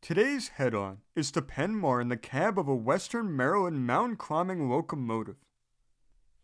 Today's head-on is to Penmar in the cab of a Western Maryland mountain-climbing locomotive.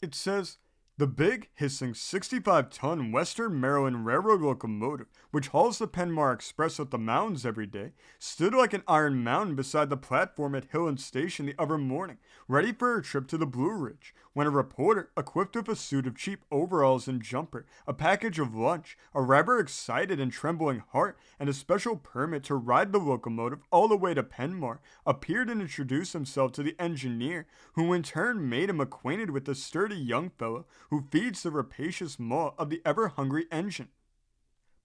It says, the big, hissing 65-ton Western Maryland Railroad locomotive, which hauls the Penmar Express up the mountains every day, stood like an iron mountain beside the platform at Hill and Station the other morning, ready for a trip to the Blue Ridge, when a reporter, equipped with a suit of cheap overalls and jumper, a package of lunch, a rather excited and trembling heart, and a special permit to ride the locomotive all the way to Penmar, appeared and introduced himself to the engineer, who in turn made him acquainted with the sturdy young fellow who feeds the rapacious maw of the ever-hungry engine.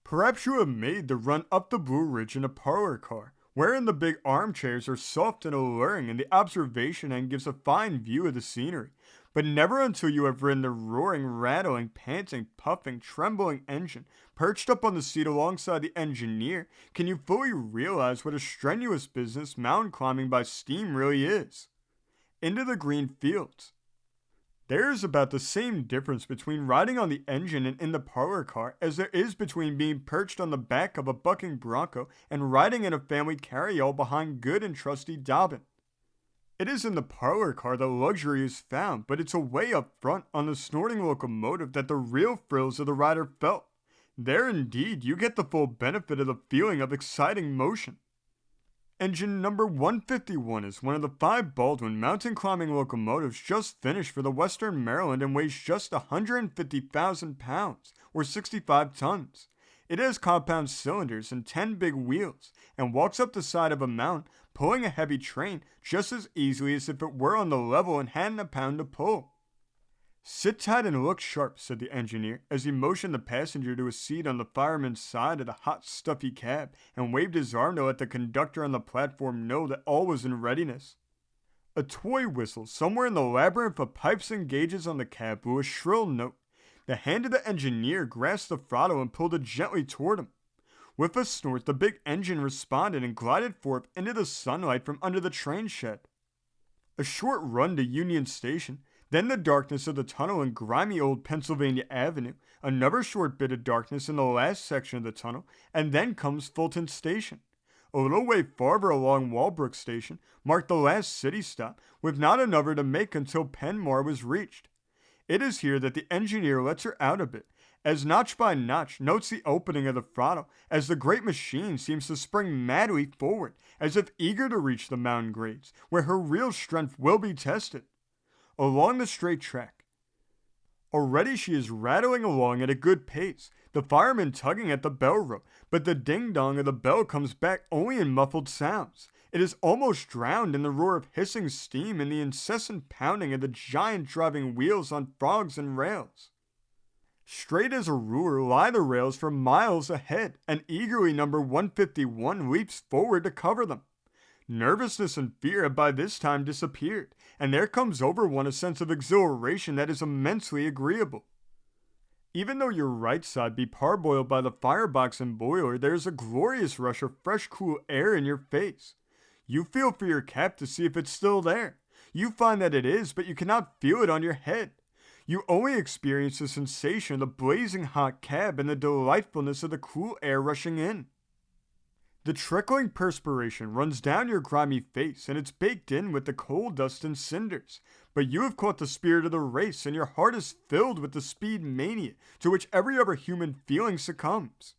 Perhaps you have made the run up the Blue Ridge in a parlor car, wherein the big armchairs are soft and alluring and the observation end gives a fine view of the scenery, but never until you have ridden the roaring, rattling, panting, puffing, trembling engine perched up on the seat alongside the engineer can you fully realize what a strenuous business mountain climbing by steam really is. Into the green fields. There is about the same difference between riding on the engine and in the parlor car as there is between being perched on the back of a bucking bronco and riding in a family carryall behind good and trusty Dobbin. It is in the parlor car that luxury is found, but it's away up front on the snorting locomotive that the real thrills of the rider felt. There indeed you get the full benefit of the feeling of exciting motion. Engine number 151 is one of the 5 Baldwin mountain climbing locomotives just finished for the Western Maryland and weighs just 150,000 pounds, or 65 tons. It has compound cylinders and 10 big wheels, and walks up the side of a mountain, pulling a heavy train just as easily as if it were on the level and hadn't a pound to pull. Sit tight and look sharp, said the engineer, as he motioned the passenger to a seat on the fireman's side of the hot, stuffy cab, and waved his arm to let the conductor on the platform know that all was in readiness. A toy whistle somewhere in the labyrinth of pipes and gauges on the cab blew a shrill note. The hand of the engineer grasped the throttle and pulled it gently toward him. With a snort, the big engine responded and glided forth into the sunlight from under the train shed. A short run to Union Station, then the darkness of the tunnel in grimy old Pennsylvania Avenue, another short bit of darkness in the last section of the tunnel, and then comes Fulton Station. A little way farther along Walbrook Station marked the last city stop, with not another to make until Penmar was reached. It is here that the engineer lets her out a bit, as notch by notch notes the opening of the throttle, as the great machine seems to spring madly forward, as if eager to reach the mountain grades, where her real strength will be tested. Along the straight track. Already she is rattling along at a good pace, the fireman tugging at the bell rope, but the ding-dong of the bell comes back only in muffled sounds. It is almost drowned in the roar of hissing steam and the incessant pounding of the giant driving wheels on frogs and rails. Straight as a ruler lie the rails for miles ahead, and eagerly number 151 leaps forward to cover them. Nervousness and fear have by this time disappeared, and there comes over one a sense of exhilaration that is immensely agreeable. Even though your right side be parboiled by the firebox and boiler, there is a glorious rush of fresh, cool air in your face. You feel for your cap to see if it's still there. You find that it is, but you cannot feel it on your head. You only experience the sensation of the blazing hot cab and the delightfulness of the cool air rushing in. The trickling perspiration runs down your grimy face, and it's baked in with the coal dust and cinders. But you have caught the spirit of the race, and your heart is filled with the speed mania to which every other human feeling succumbs.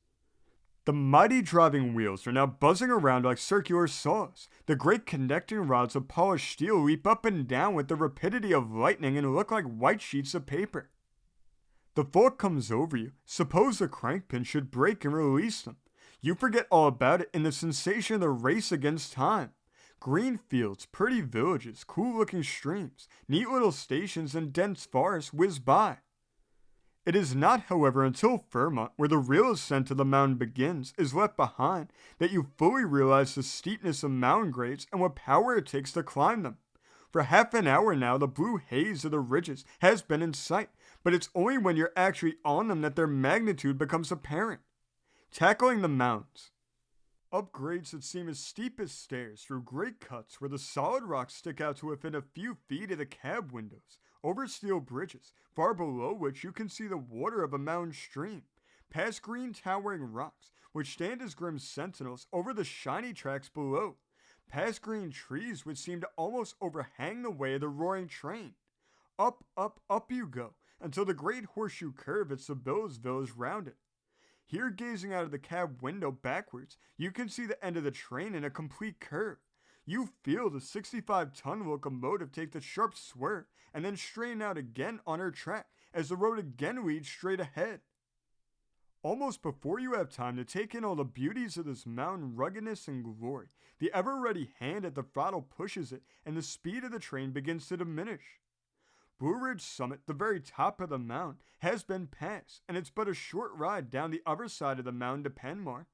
The mighty driving wheels are now buzzing around like circular saws. The great connecting rods of polished steel leap up and down with the rapidity of lightning and look like white sheets of paper. The thought comes over you, suppose the crankpin should break and release them. You forget all about it in the sensation of the race against time. Green fields, pretty villages, cool-looking streams, neat little stations, and dense forests whiz by. It is not, however, until Fairmont, where the real ascent of the mountain begins, is left behind, that you fully realize the steepness of mountain grades and what power it takes to climb them. For half an hour now, the blue haze of the ridges has been in sight, but it's only when you're actually on them that their magnitude becomes apparent. Tackling the mountains. Up grades that seem as steep as stairs through great cuts where the solid rocks stick out to within a few feet of the cab windows, over steel bridges, far below which you can see the water of a mountain stream, past green towering rocks, which stand as grim sentinels over the shiny tracks below, past green trees which seem to almost overhang the way of the roaring train. Up, up, up you go, until the great horseshoe curve at Sibyllasville is rounded. Here, gazing out of the cab window backwards, you can see the end of the train in a complete curve. You feel the 65-ton locomotive take the sharp swerve and then straighten out again on her track as the road again leads straight ahead. Almost before you have time to take in all the beauties of this mountain ruggedness and glory, the ever-ready hand at the throttle pushes it and the speed of the train begins to diminish. Blue Ridge Summit, the very top of the mountain, has been passed, and it's but a short ride down the other side of the mountain to Penmar.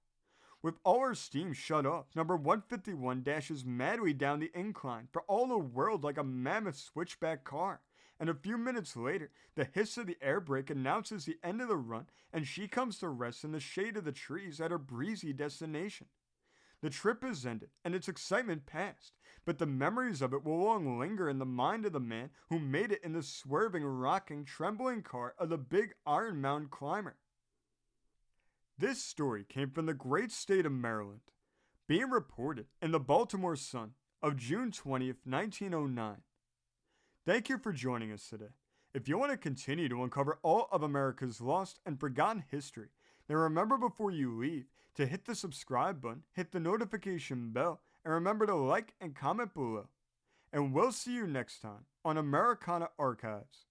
With all our steam shut off, number 151 dashes madly down the incline, for all the world like a mammoth switchback car, and a few minutes later, the hiss of the air brake announces the end of the run, and she comes to rest in the shade of the trees at her breezy destination. The trip is ended, and its excitement past, but the memories of it will long linger in the mind of the man who made it in the swerving, rocking, trembling car of the big Iron Mountain climber. This story came from the great state of Maryland, being reported in the Baltimore Sun of June 20th, 1909. Thank you for joining us today. If you want to continue to uncover all of America's lost and forgotten history, then remember before you leave to hit the subscribe button, hit the notification bell, and remember to like and comment below. And we'll see you next time on Americana Archives.